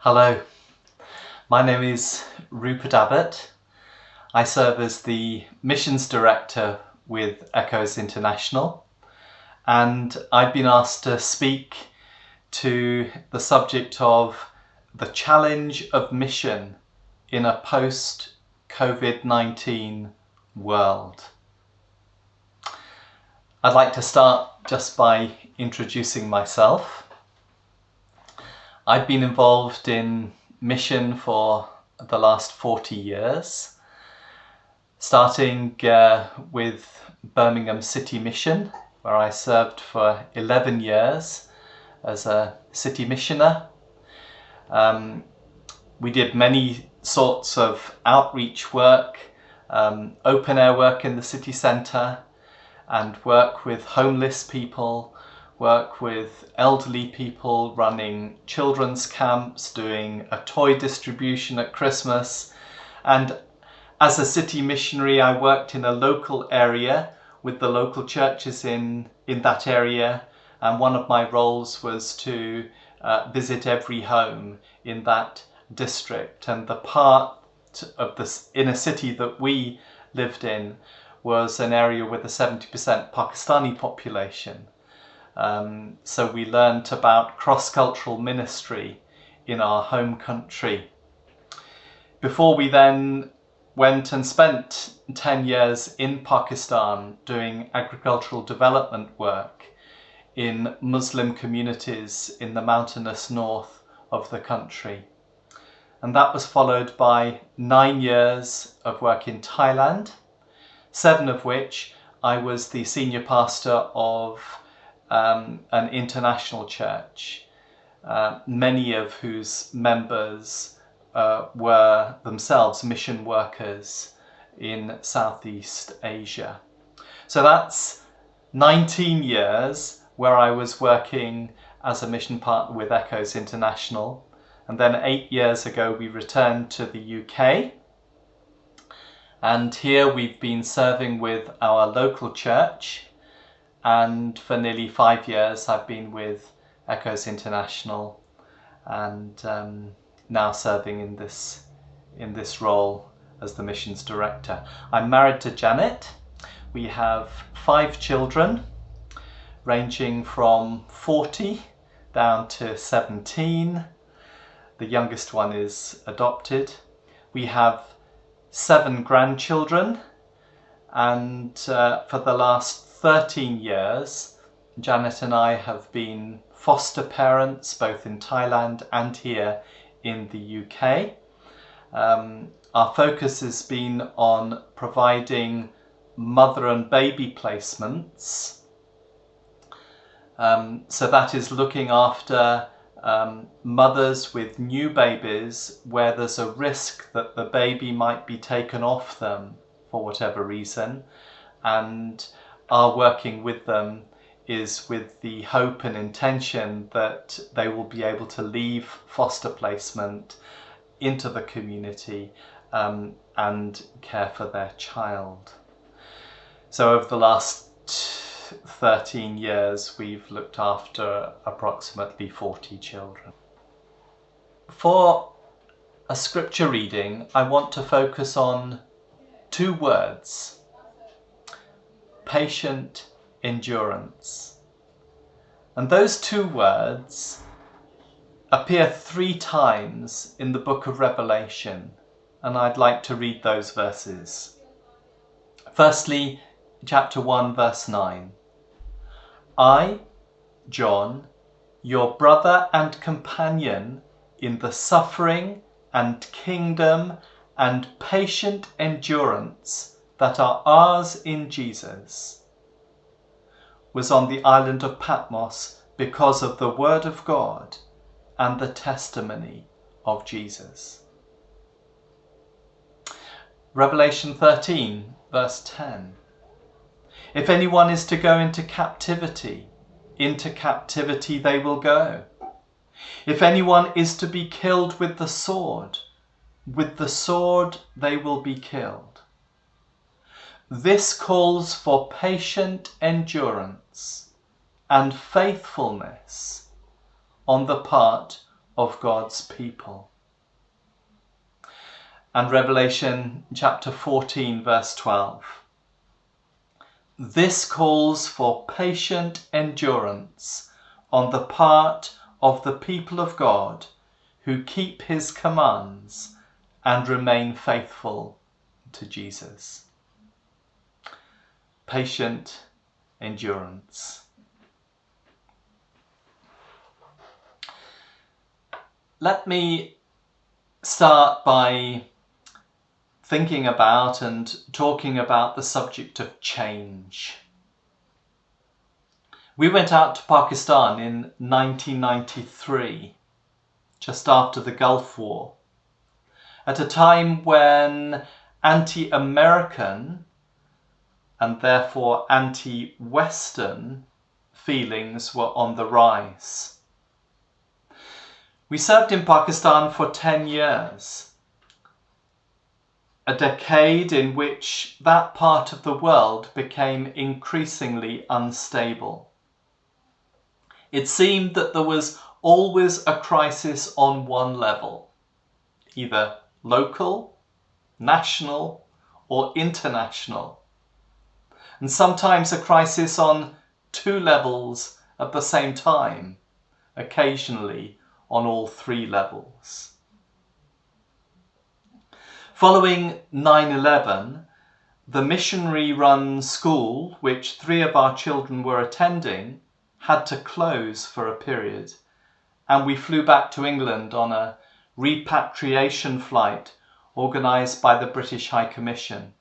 Hello, my name is Rupert Abbott. I serve as the Missions Director with Echoes International, and I've been asked to speak to the subject of the challenge of mission in a post-COVID-19 world. I'd like to start just by introducing myself. I've been involved in mission for the last 40 years, starting with Birmingham City Mission, where I served for 11 years as a city missioner. We did many sorts of outreach work, open air work in the city centre, and work with homeless people, work with elderly people, running children's camps, doing a toy distribution at Christmas. And as a city missionary, I worked in a local area with the local churches in that area, and one of my roles was to visit every home in that district. And the part of the inner city that we lived in was an area with a 70% Pakistani population. So we learnt about cross-cultural ministry in our home country. Before we then went and spent 10 years in Pakistan doing agricultural development work in Muslim communities in the mountainous north of the country. And that was followed by 9 years of work in Thailand, 7 of which I was the senior pastor of an international church, many of whose members were themselves mission workers in Southeast Asia. So that's 19 years where I was working as a mission partner with Echoes International, and then 8 years ago we returned to the UK, and here we've been serving with our local church. And for nearly 5 years I've been with Echoes International, and now serving in this role as the missions director. I'm married to Janet. We have 5 children, ranging from 40 down to 17. The youngest one is adopted. We have 7 grandchildren, and for the last 13 years, Janet and I have been foster parents both in Thailand and here in the UK. Our focus has been on providing mother and baby placements. So that is looking after mothers with new babies where there's a risk that the baby might be taken off them for whatever reason, and our working with them is with the hope and intention that they will be able to leave foster placement into the community and care for their child. So over the last 13 years we've looked after approximately 40 children. For a scripture reading, I want to focus on 2 words: patient endurance. And those 2 words appear 3 times in the book of Revelation, and I'd like to read those verses. Firstly, chapter 1, verse 9. I, John, your brother and companion in the suffering and kingdom and patient endurance that are ours in Jesus, was on the island of Patmos because of the word of God and the testimony of Jesus. Revelation 13, verse 10. If anyone is to go into captivity they will go. If anyone is to be killed with the sword they will be killed. This calls for patient endurance and faithfulness on the part of God's people. And Revelation chapter 14 verse 12. This calls for patient endurance on the part of the people of God who keep his commands and remain faithful to Jesus. Patient endurance. Let me start by thinking about and talking about the subject of change. We went out to Pakistan in 1993, just after the Gulf War, at a time when anti-American and therefore anti-Western feelings were on the rise. We served in Pakistan for 10 years. A decade in which that part of the world became increasingly unstable. It seemed that there was always a crisis on one level, either local, national, or international, and sometimes a crisis on two levels at the same time, occasionally on all three levels. Following 9/11, the missionary-run school, which 3 of our children were attending, had to close for a period, and we flew back to England on a repatriation flight organised by the British High Commission.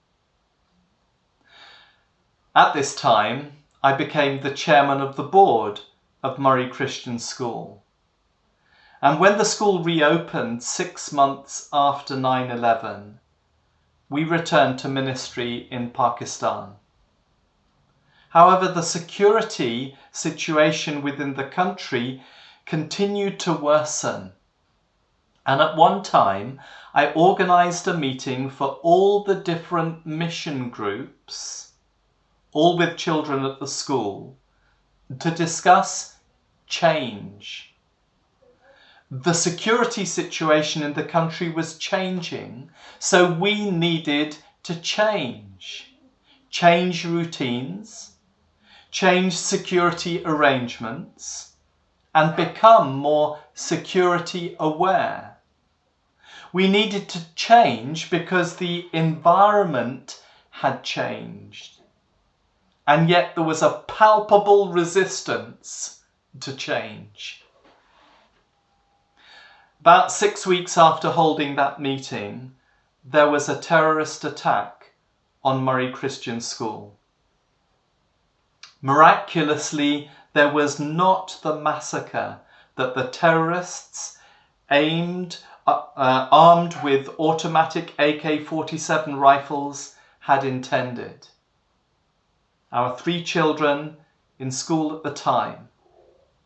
At this time, I became the chairman of the board of Murray Christian School. And when the school reopened 6 months after 9/11, we returned to ministry in Pakistan. However, the security situation within the country continued to worsen. And at one time, I organised a meeting for all the different mission groups, all with children at the school, to discuss change. The security situation in the country was changing, so we needed to change. Change routines, change security arrangements, and become more security aware. We needed to change because the environment had changed, and yet there was a palpable resistance to change. About 6 weeks after holding that meeting, there was a terrorist attack on Murray Christian School. Miraculously, there was not the massacre that the terrorists armed with automatic AK-47 rifles had intended. Our 3 children in school at the time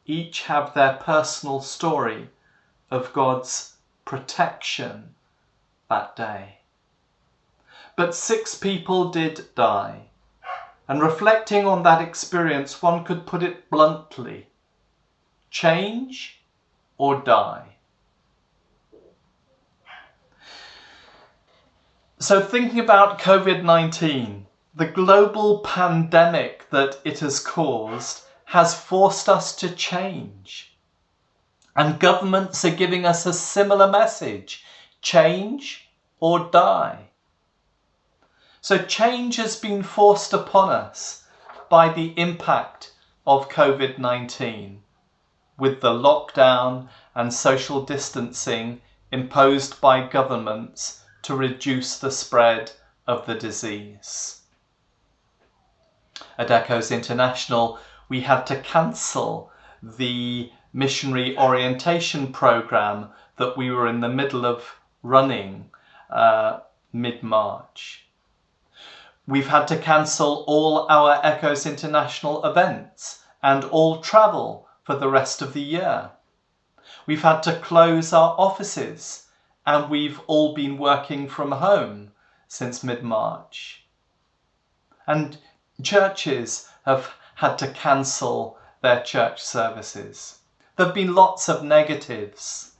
each have their personal story of God's protection that day. But 6 people did die, and reflecting on that experience, one could put it bluntly: change or die. So thinking about COVID-19, the global pandemic that it has caused has forced us to change. And governments are giving us a similar message: change or die. So change has been forced upon us by the impact of COVID-19, with the lockdown and social distancing imposed by governments to reduce the spread of the disease. At Echoes International, we had to cancel the missionary orientation program that we were in the middle of running mid-March. We've had to cancel all our Echoes International events and all travel for the rest of the year. We've had to close our offices, and we've all been working from home since mid-March. And churches have had to cancel their church services. There have been lots of negatives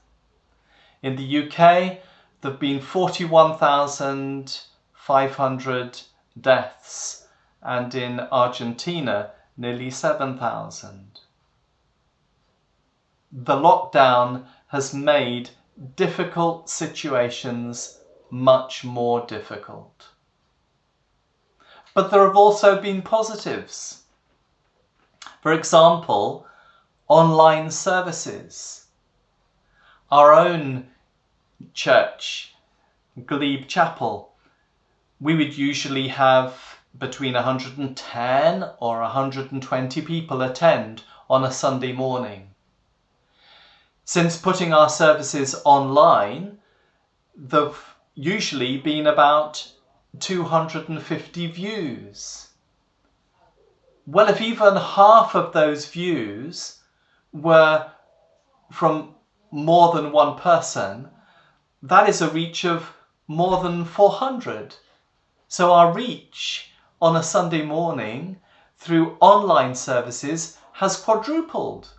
In the UK, there have been 41,500 deaths, and in Argentina, nearly 7,000. The lockdown has made difficult situations much more difficult. But there have also been positives. For example, online services. Our own church, Glebe Chapel, we would usually have between 110 or 120 people attend on a Sunday morning. Since putting our services online, there've usually been about 250 views. Well, if even half of those views were from more than one person, that is a reach of more than 400. So our reach on a Sunday morning through online services has quadrupled.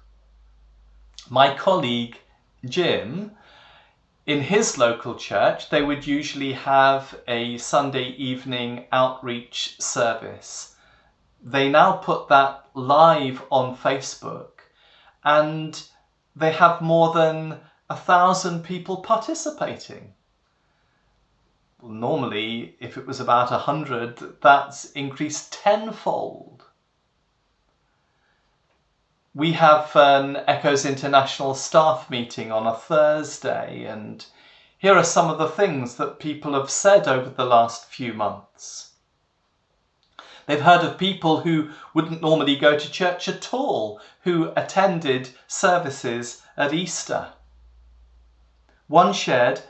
My colleague Jim, in his local church, they would usually have a Sunday evening outreach service. They now put that live on Facebook, and they have more than 1,000 people participating. Well, normally, if it was about 100, that's increased tenfold. We have an Echoes International staff meeting on a Thursday, and here are some of the things that people have said over the last few months. They've heard of people who wouldn't normally go to church at all, who attended services at Easter. One shared,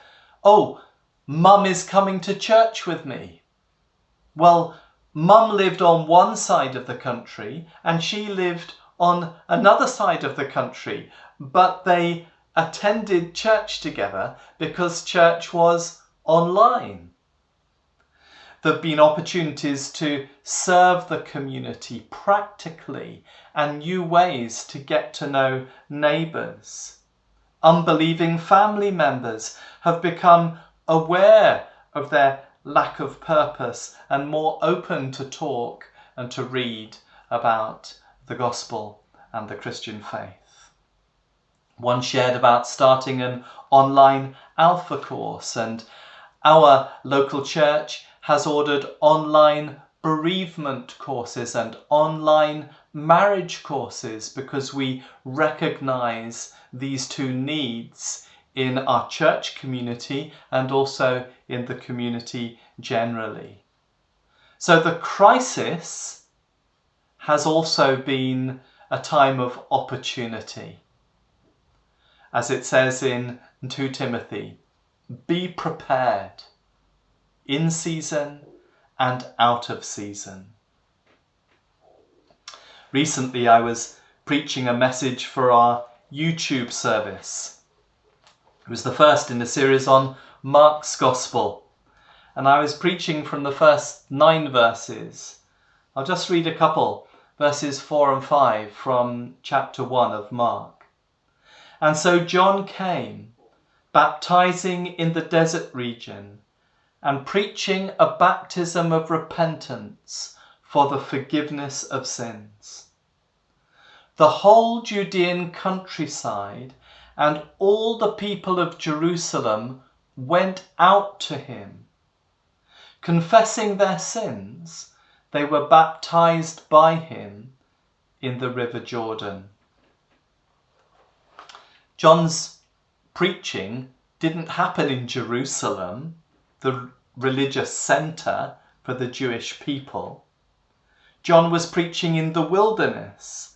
"Oh, Mum is coming to church with me." Well, Mum lived on one side of the country and she lived on another side of the country, but they attended church together because church was online. There have been opportunities to serve the community practically and new ways to get to know neighbours. Unbelieving family members have become aware of their lack of purpose and more open to talk and to read about the gospel and the Christian faith. One shared about starting an online Alpha course, and our local church has ordered online bereavement courses and online marriage courses because we recognise these two needs in our church community and also in the community generally. So the crisis has also been a time of opportunity. As it says in 2 Timothy, be prepared in season and out of season. Recently I was preaching a message for our YouTube service. It was the first in a series on Mark's Gospel, and I was preaching from the first 9 verses. I'll just read a couple, verses 4 and 5 from chapter 1 of Mark. And so John came, baptizing in the desert region, and preaching a baptism of repentance for the forgiveness of sins. The whole Judean countryside and all the people of Jerusalem went out to him. Confessing their sins, they were baptized by him in the river Jordan. John's preaching didn't happen in Jerusalem, the religious centre for the Jewish people. John was preaching in the wilderness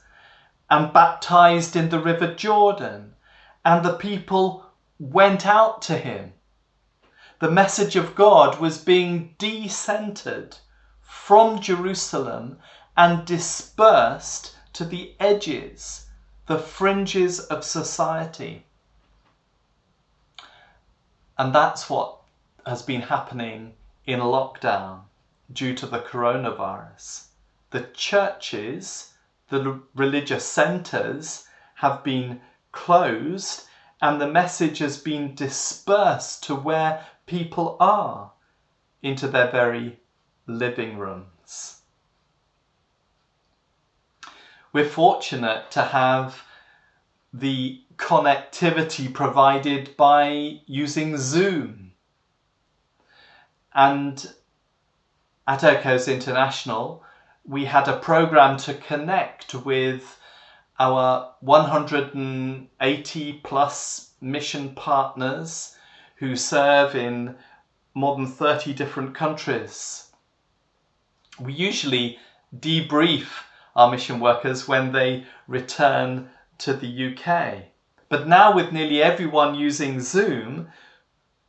and baptized in the river Jordan, and the people went out to him. The message of God was being de-centred from Jerusalem and dispersed to the edges, the fringes of society. And that's what has been happening in lockdown due to the coronavirus. The churches, the religious centres have been closed and the message has been dispersed to where people are, into their very living rooms. We're fortunate to have the connectivity provided by using Zoom. And at Echoes International, we had a program to connect with our 180 plus mission partners who serve in more than 30 different countries. We usually debrief our mission workers when they return to the UK. But now, with nearly everyone using Zoom,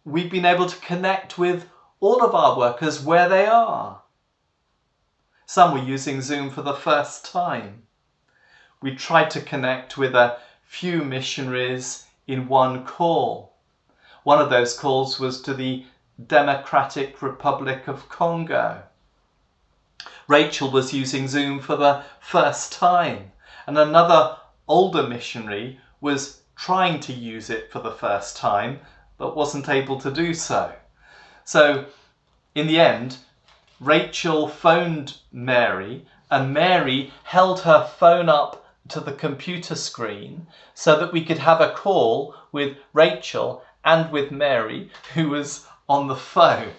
we've been able to connect with all of our workers where they are. Some were using Zoom for the first time. We tried to connect with a few missionaries in one call. One of those calls was to the Democratic Republic of Congo. Rachel was using Zoom for the first time, and another older missionary was trying to use it for the first time, but wasn't able to do so. So, in the end, Rachel phoned Mary, and Mary held her phone up to the computer screen so that we could have a call with Rachel and with Mary, who was on the phone.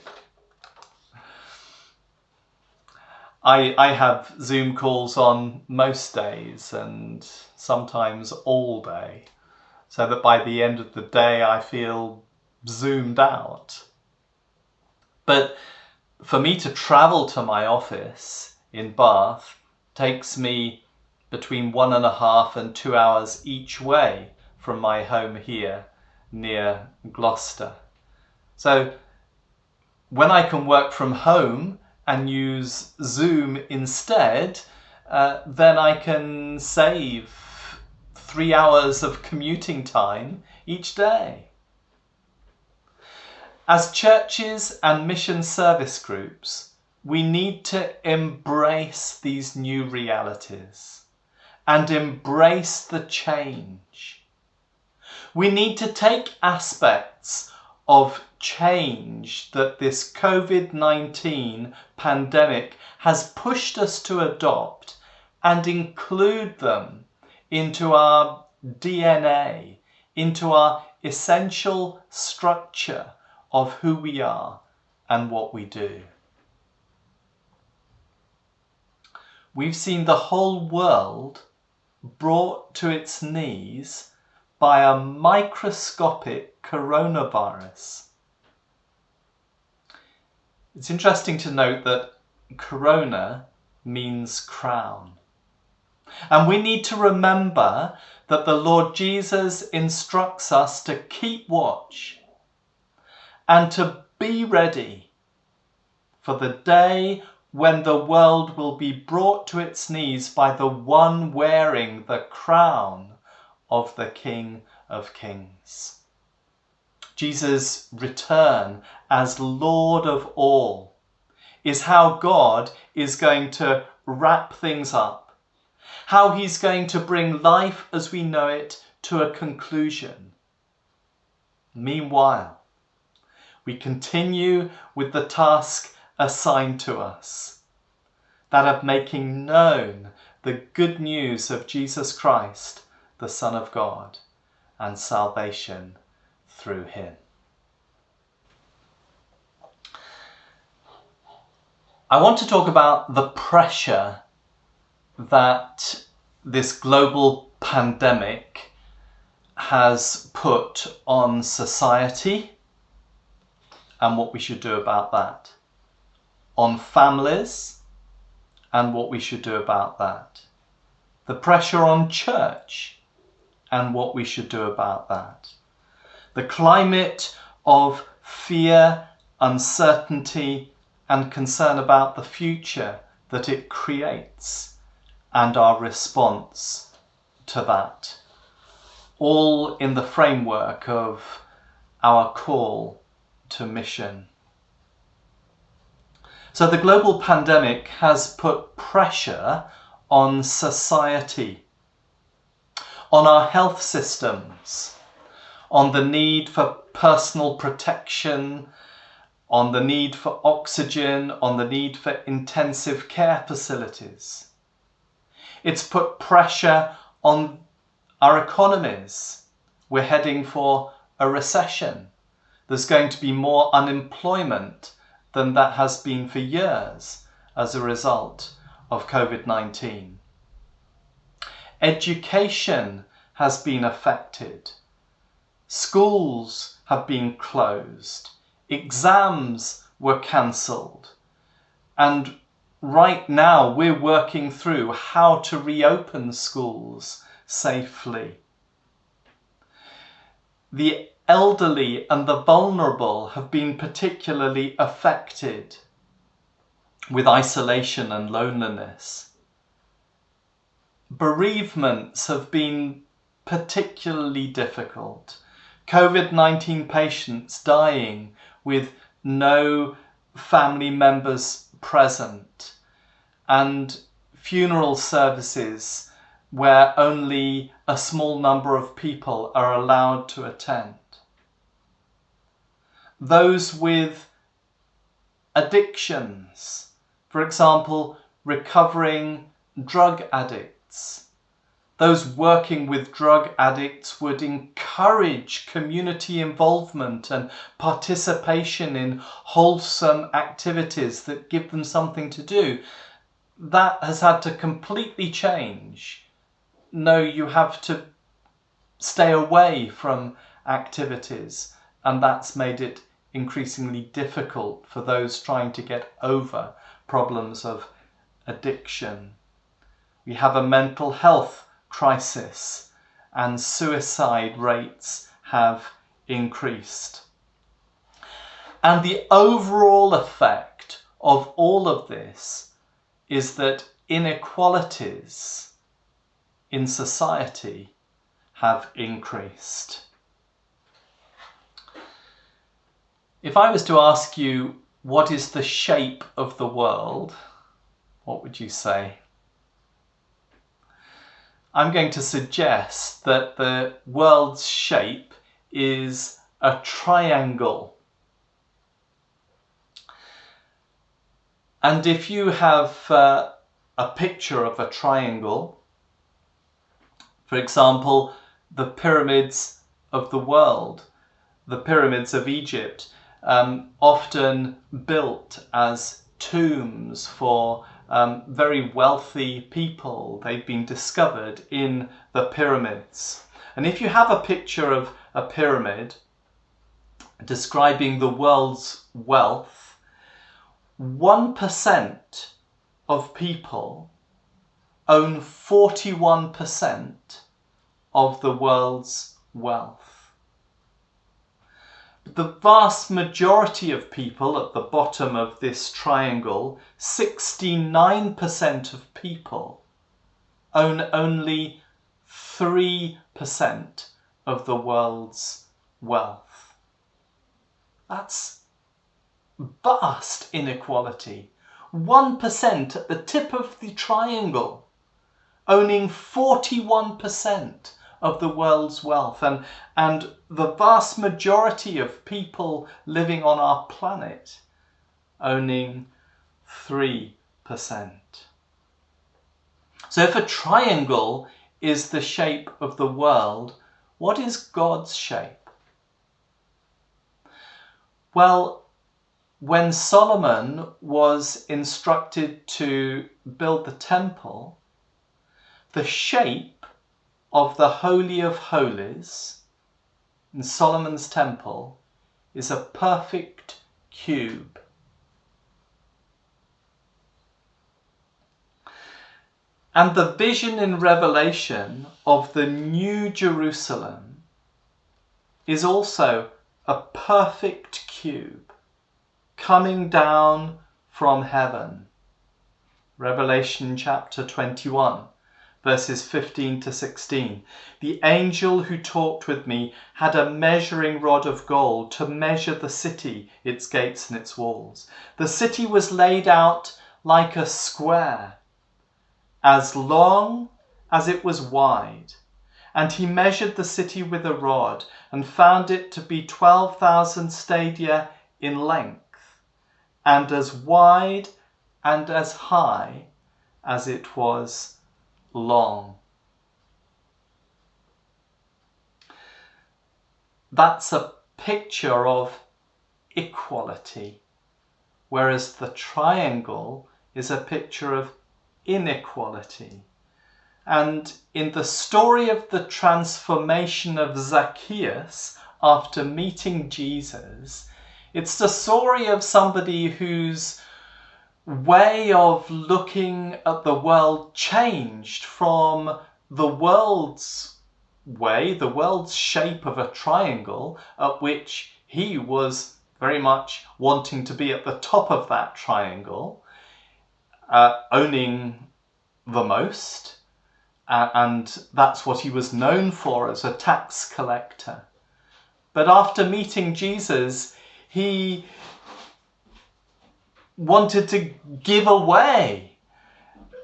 I have Zoom calls on most days and sometimes all day, so that by the end of the day I feel zoomed out. But for me to travel to my office in Bath takes me between 1.5 and 2 hours each way from my home here near Gloucester. So when I can work from home and use Zoom instead, then I can save 3 hours of commuting time each day. As churches and mission service groups, we need to embrace these new realities and embrace the change. We need to take aspects of change that this COVID-19 pandemic has pushed us to adopt and include them into our DNA, into our essential structure of who we are and what we do. We've seen the whole world brought to its knees by a microscopic coronavirus. It's interesting to note that corona means crown. And we need to remember that the Lord Jesus instructs us to keep watch and to be ready for the day when the world will be brought to its knees by the one wearing the crown of the King of Kings. Jesus' return as Lord of all is how God is going to wrap things up, how he's going to bring life as we know it to a conclusion. Meanwhile, we continue with the task assigned to us, that of making known the good news of Jesus Christ, the Son of God, and salvation through him. I want to talk about the pressure that this global pandemic has put on society and what we should do about that, on families and what we should do about that, the pressure on church and what we should do about that, the climate of fear, uncertainty and concern about the future that it creates, and our response to that, all in the framework of our call to mission. So the global pandemic has put pressure on society, on our health systems, on the need for personal protection, on the need for oxygen, on the need for intensive care facilities. It's put pressure on our economies. We're heading for a recession. There's going to be more unemployment than that has been for years as a result of COVID-19. Education has been affected. Schools have been closed. Exams were cancelled. And right now we're working through how to reopen schools safely. The elderly and the vulnerable have been particularly affected with isolation and loneliness. Bereavements have been particularly difficult. COVID-19 patients dying with no family members present, and funeral services where only a small number of people are allowed to attend. Those with addictions, for example, recovering drug addicts. Those working with drug addicts would encourage community involvement and participation in wholesome activities that give them something to do. That has had to completely change. No, you have to stay away from activities, and that's made it increasingly difficult for those trying to get over problems of addiction. We have a mental health crisis, and suicide rates have increased. And the overall effect of all of this is that inequalities in society have increased. If I was to ask you, what is the shape of the world? What would you say? I'm going to suggest that the world's shape is a triangle. And if you have a picture of a triangle, for example, the pyramids of the world, the pyramids of Egypt, often built as tombs for very wealthy people. They've been discovered in the pyramids. And if you have a picture of a pyramid describing the world's wealth, 1% of people own 41% of the world's wealth. The vast majority of people at the bottom of this triangle, 69% of people, own only 3% of the world's wealth. That's vast inequality. 1% at the tip of the triangle, owning 41% of the world's wealth, and the vast majority of people living on our planet owning 3%. So if a triangle is the shape of the world, what is God's shape? Well, when Solomon was instructed to build the temple, the shape of the Holy of Holies in Solomon's temple is a perfect cube. And the vision in Revelation of the New Jerusalem is also a perfect cube coming down from heaven. Revelation chapter 21. Verses 15 to 16. The angel who talked with me had a measuring rod of gold to measure the city, its gates and its walls. The city was laid out like a square, as long as it was wide, And he measured the city with a rod and found it to be 12,000 stadia in length, and as wide and as high as it was long. That's a picture of equality, whereas the triangle is a picture of inequality. And in the story of the transformation of Zacchaeus after meeting Jesus, it's the story of somebody whose way of looking at the world changed from the world's way, the world's shape of a triangle, at which he was very much wanting to be at the top of that triangle, owning the most. And that's what he was known for, as a tax collector. But after meeting Jesus, he wanted to give away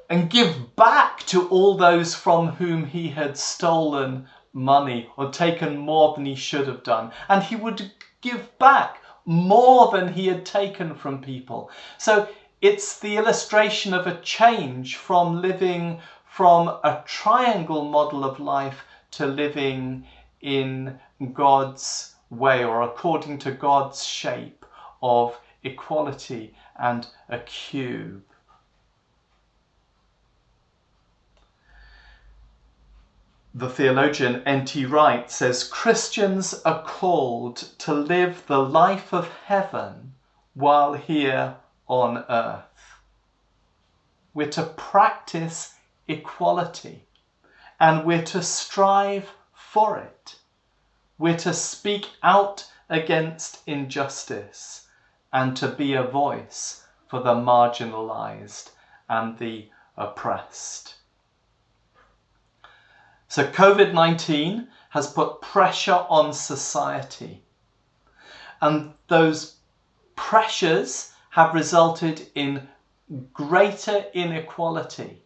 and give back to all those from whom he had stolen money or taken more than he should have done. And he would give back more than he had taken from people. So it's the illustration of a change from living from a triangle model of life to living in God's way, or according to God's shape of equality and a cube. The theologian N.T. Wright says, Christians are called to live the life of heaven while here on earth. We're to practice equality, and we're to strive for it. We're to speak out against injustice and to be a voice for the marginalized and the oppressed. So COVID-19 has put pressure on society, and those pressures have resulted in greater inequality.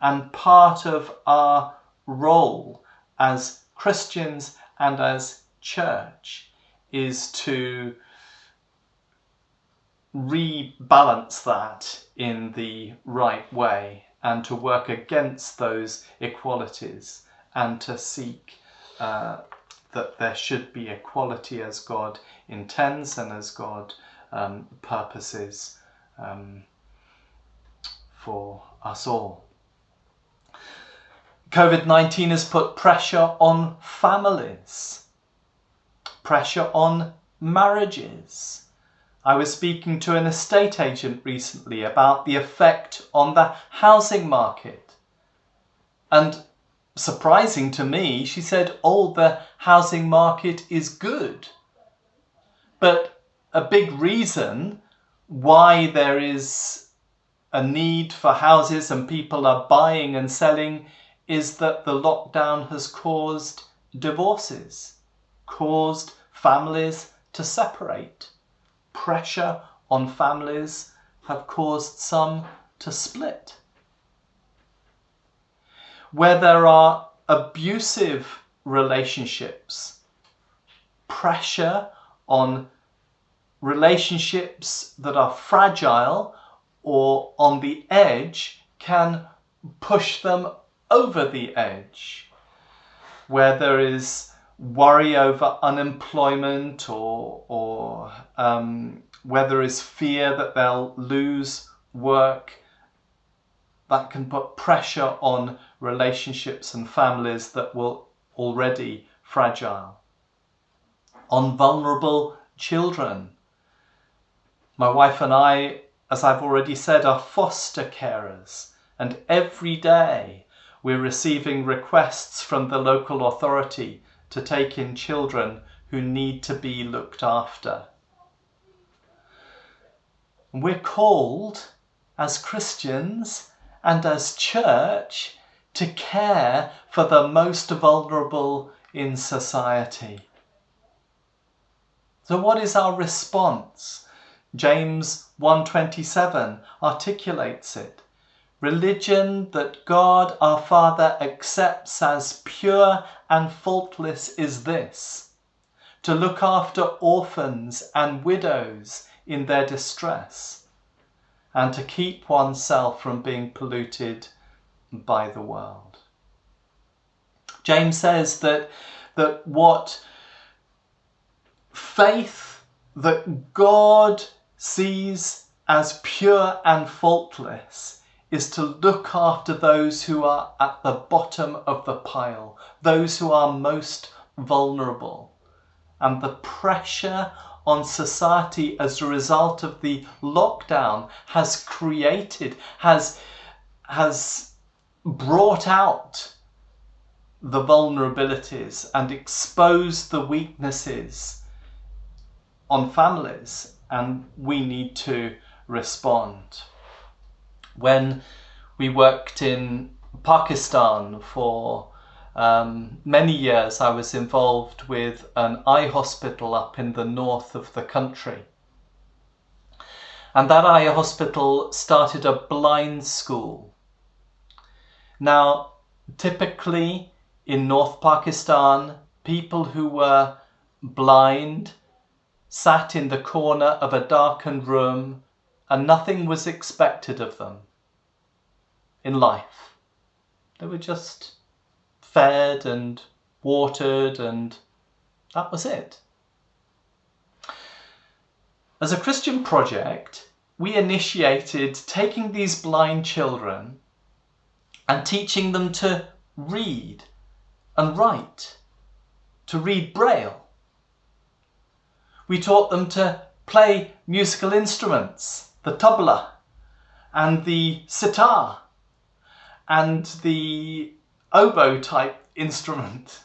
And part of our role as Christians and as church is to rebalance that in the right way, and to work against those inequalities, and to seek that there should be equality as God intends and as God purposes for us all. COVID-19 has put pressure on families, pressure on marriages. I was speaking to an estate agent recently about the effect on the housing market. And surprising to me, she said, the housing market is good. But a big reason why there is a need for houses and people are buying and selling is that the lockdown has caused divorces, caused families to separate. Pressure on families have caused some to split. Where there are abusive relationships, pressure on relationships that are fragile or on the edge can push them over the edge. Where there is worry over unemployment or where there is fear that they'll lose work, that can put pressure on relationships and families that were already fragile. On vulnerable children. My wife and I, as I've already said, are foster carers, and every day we're receiving requests from the local authority to take in children who need to be looked after. We're called as Christians and as church to care for the most vulnerable in society. So what is our response? James 1:27 articulates it. religion that God our Father accepts as pure and faultless is this: to look after orphans and widows in their distress, and to keep oneself from being polluted by the world. James says that what faith that God sees as pure and faultless is to look after those who are at the bottom of the pile, those who are most vulnerable. And the pressure on society as a result of the lockdown has brought out the vulnerabilities and exposed the weaknesses on families, and we need to respond. When we worked in Pakistan for many years, I was involved with an eye hospital up in the north of the country. And that eye hospital started a blind school. Now, typically in North Pakistan, people who were blind sat in the corner of a darkened room and nothing was expected of them in life. They were just fed and watered, and that was it. As a Christian project, we initiated taking these blind children and teaching them to read and write, to read Braille. We taught them to play musical instruments, the tabla and the sitar and the oboe type instrument.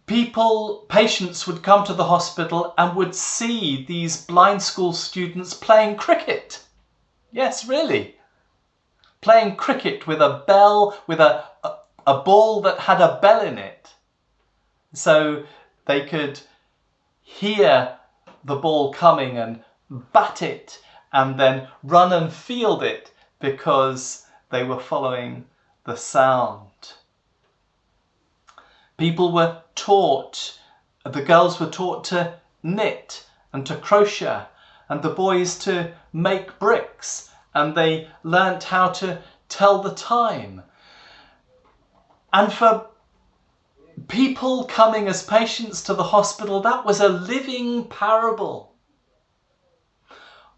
Patients would come to the hospital and would see these blind school students playing cricket. Yes, really. Playing cricket with a bell, with a ball that had a bell in it. So they could hear the ball coming and bat it and then run and field it because they were following the sound. People were taught, the girls were taught to knit and to crochet, and the boys to make bricks, and they learnt how to tell the time. And for people coming as patients to the hospital, that was a living parable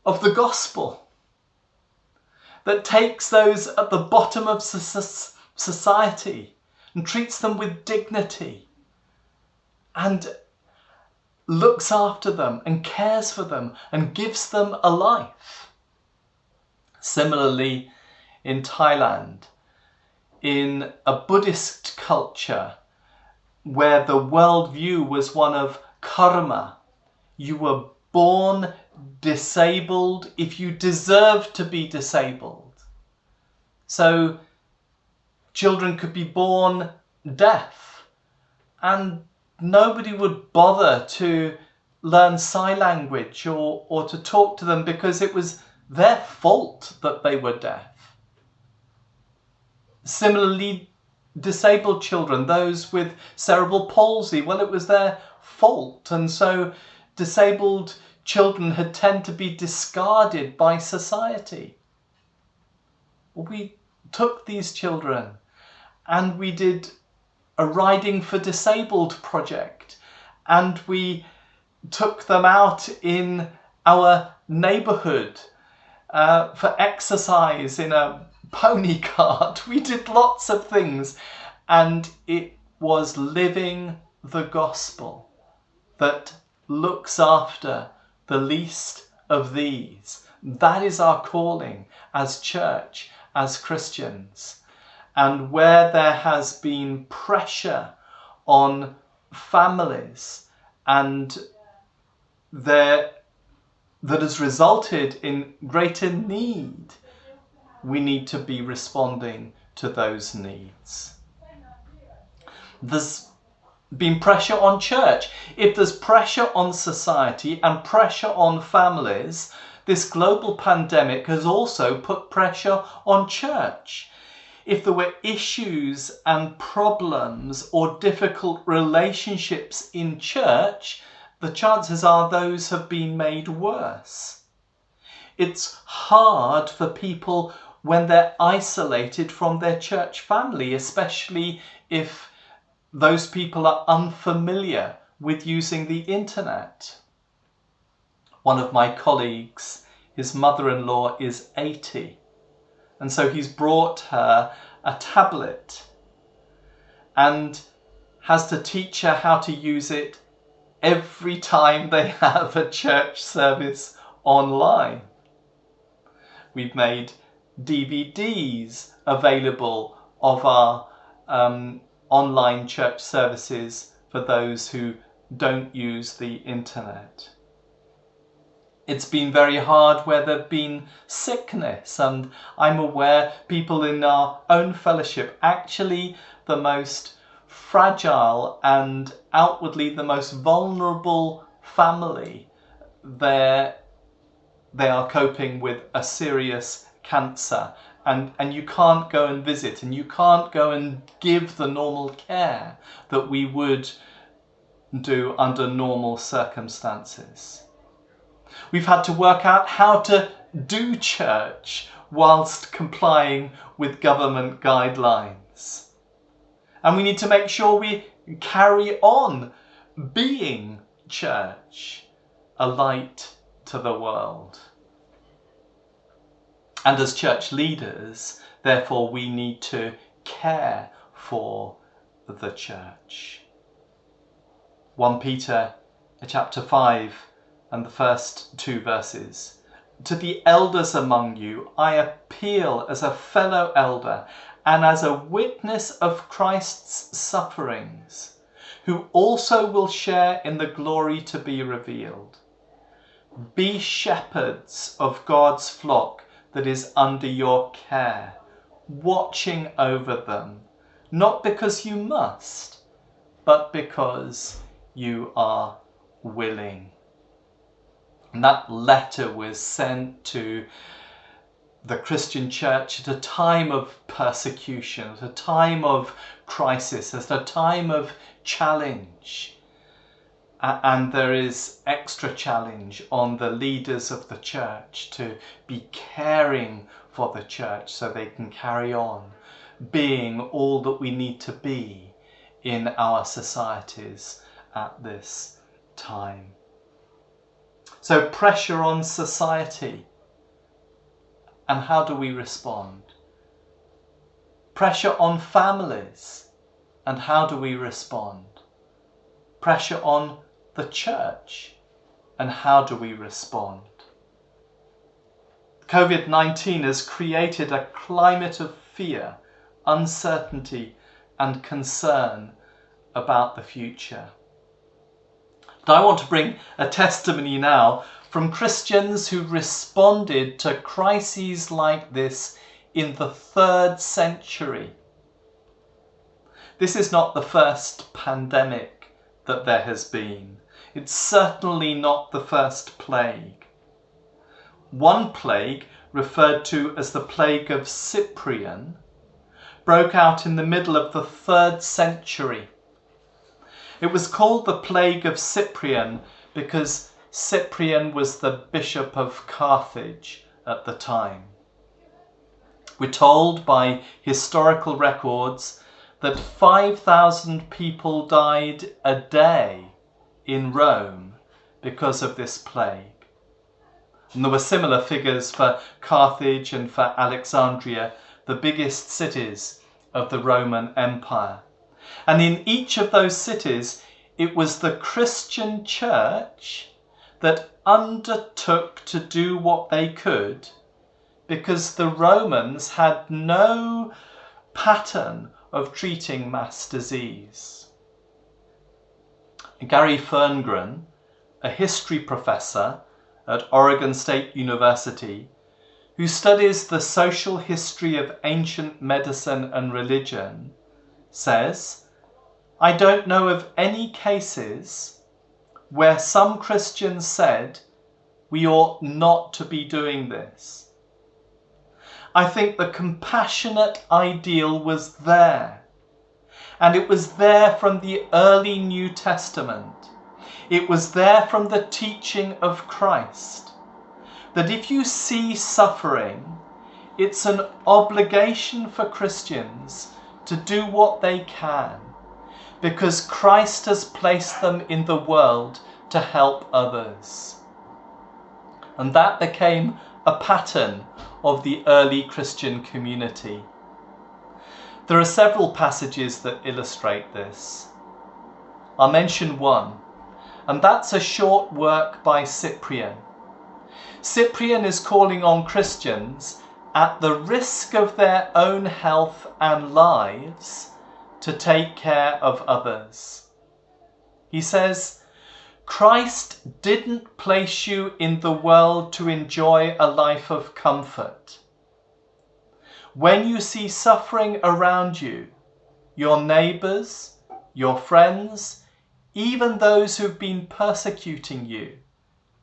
of the gospel that takes those at the bottom of society and treats them with dignity and looks after them and cares for them and gives them a life. Similarly, in Thailand, in a Buddhist culture where the worldview was one of karma, you were born disabled if you deserved to be disabled. So children could be born deaf and nobody would bother to learn sign language or to talk to them because it was their fault that they were deaf. Similarly, disabled children, those with cerebral palsy, well, it was their fault, and so disabled children had tended to be discarded by society. We took these children and we did a Riding for Disabled project, and we took them out in our neighbourhood for exercise in a pony cart. We did lots of things, and it was living the gospel that looks after the least of these. That is our calling as church, as Christians. And where there has been pressure on families and that has resulted in greater need, we need to be responding to those needs. There's been pressure on church. If there's pressure on society and pressure on families, this global pandemic has also put pressure on church. If there were issues and problems or difficult relationships in church, the chances are those have been made worse. It's hard for people when they're isolated from their church family, especially if those people are unfamiliar with using the internet. One of my colleagues, his mother-in-law is 80, and so he's brought her a tablet and has to teach her how to use it every time they have a church service online. We've made DVDs available of our online church services for those who don't use the internet. It's been very hard where there've been sickness, and I'm aware people in our own fellowship, actually the most fragile and outwardly the most vulnerable family, they are coping with a serious cancer, and you can't go and visit, and you can't go and give the normal care that we would do under normal circumstances. We've had to work out how to do church whilst complying with government guidelines. And we need to make sure we carry on being church, a light to the world. And as church leaders, therefore, we need to care for the church. 1 Peter chapter 5 and the first 2 verses. To the elders among you, I appeal as a fellow elder and as a witness of Christ's sufferings, who also will share in the glory to be revealed. Be shepherds of God's flock that is under your care, watching over them, not because you must, but because you are willing. And that letter was sent to the Christian church at a time of persecution, at a time of crisis, at a time of challenge. And there is extra challenge on the leaders of the church to be caring for the church so they can carry on being all that we need to be in our societies at this time. So pressure on society. And how do we respond? Pressure on families. And how do we respond? Pressure on the church. And how do we respond? COVID-19 has created a climate of fear, uncertainty, and concern about the future. But I want to bring a testimony now from Christians who responded to crises like this in the 3rd century. This is not the first pandemic that there has been. It's certainly not the first plague. One plague, referred to as the Plague of Cyprion, broke out in the middle of the 3rd century. It was called the Plague of Cyprion because Cyprian was the bishop of Carthage at the time. We're told by historical records that 5,000 people died a day in Rome because of this plague. And there were similar figures for Carthage and for Alexandria, the biggest cities of the Roman Empire. And in each of those cities, it was the Christian church that undertook to do what they could, because the Romans had no pattern of treating mass disease. Gary Ferngren, a history professor at Oregon State University, who studies the social history of ancient medicine and religion, says, I don't know of any cases where some Christians said, We ought not to be doing this. I think the compassionate ideal was there. And it was there from the early New Testament. It was there from the teaching of Christ. That if you see suffering, it's an obligation for Christians to do what they can, because Christ has placed them in the world to help others. And that became a pattern of the early Christian community. There are several passages that illustrate this. I'll mention one, and that's a short work by Cyprian. Cyprian is calling on Christians, at the risk of their own health and lives, to take care of others. He says, Christ didn't place you in the world to enjoy a life of comfort. When you see suffering around you, your neighbours, your friends, even those who've been persecuting you,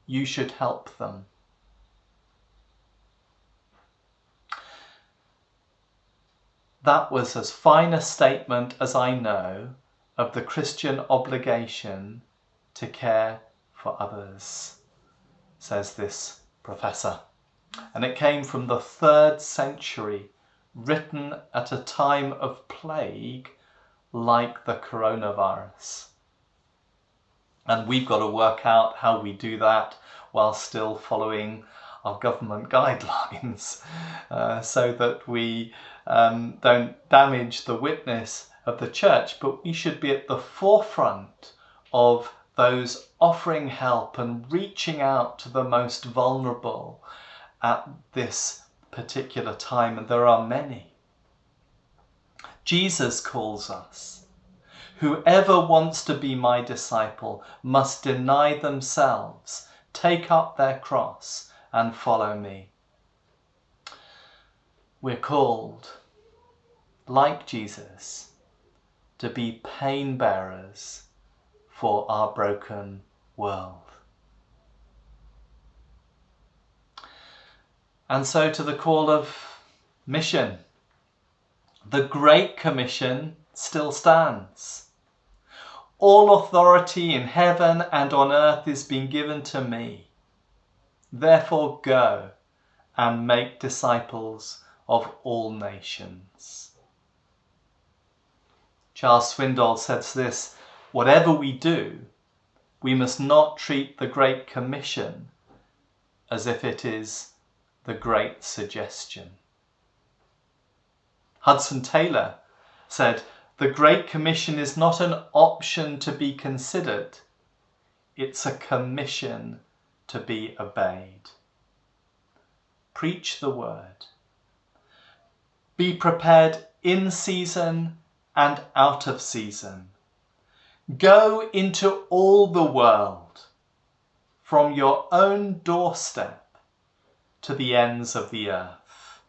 you should help them. That was as fine a statement as I know of the Christian obligation to care for others, says this professor. And it came from the 3rd century, written at a time of plague like the coronavirus. And we've got to work out how we do that while still following our government guidelines so that we don't damage the witness of the church, but we should be at the forefront of those offering help and reaching out to the most vulnerable at this particular time, and there are many. Jesus calls us, whoever wants to be my disciple must deny themselves, take up their cross and follow me. We're called, like Jesus, to be pain bearers for our broken world. And so to the call of mission, the Great Commission still stands. All authority in heaven and on earth is being given to me. Therefore go and make disciples of all nations. Charles Swindoll says this, whatever we do, we must not treat the Great Commission as if it is the Great Suggestion. Hudson Taylor said, the Great Commission is not an option to be considered, it's a commission to be obeyed. Preach the word. Be prepared in season and out of season. Go into all the world, from your own doorstep to the ends of the earth,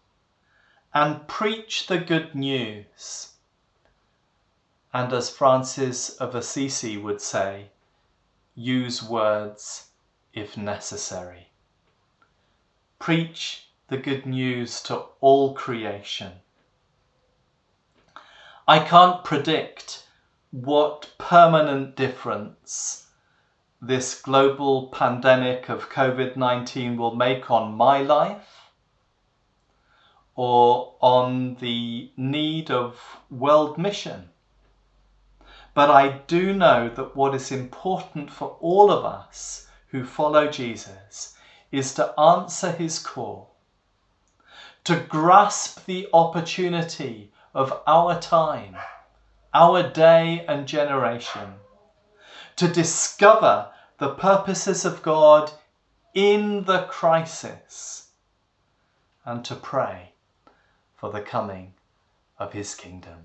and preach the good news. And as Francis of Assisi would say, use words if necessary. Preach the good news to all creation. I can't predict what permanent difference this global pandemic of COVID-19 will make on my life or on the need of world mission. But I do know that what is important for all of us who follow Jesus is to answer his call, to grasp the opportunity of our time, our day and generation, to discover the purposes of God in the crisis, and to pray for the coming of his kingdom.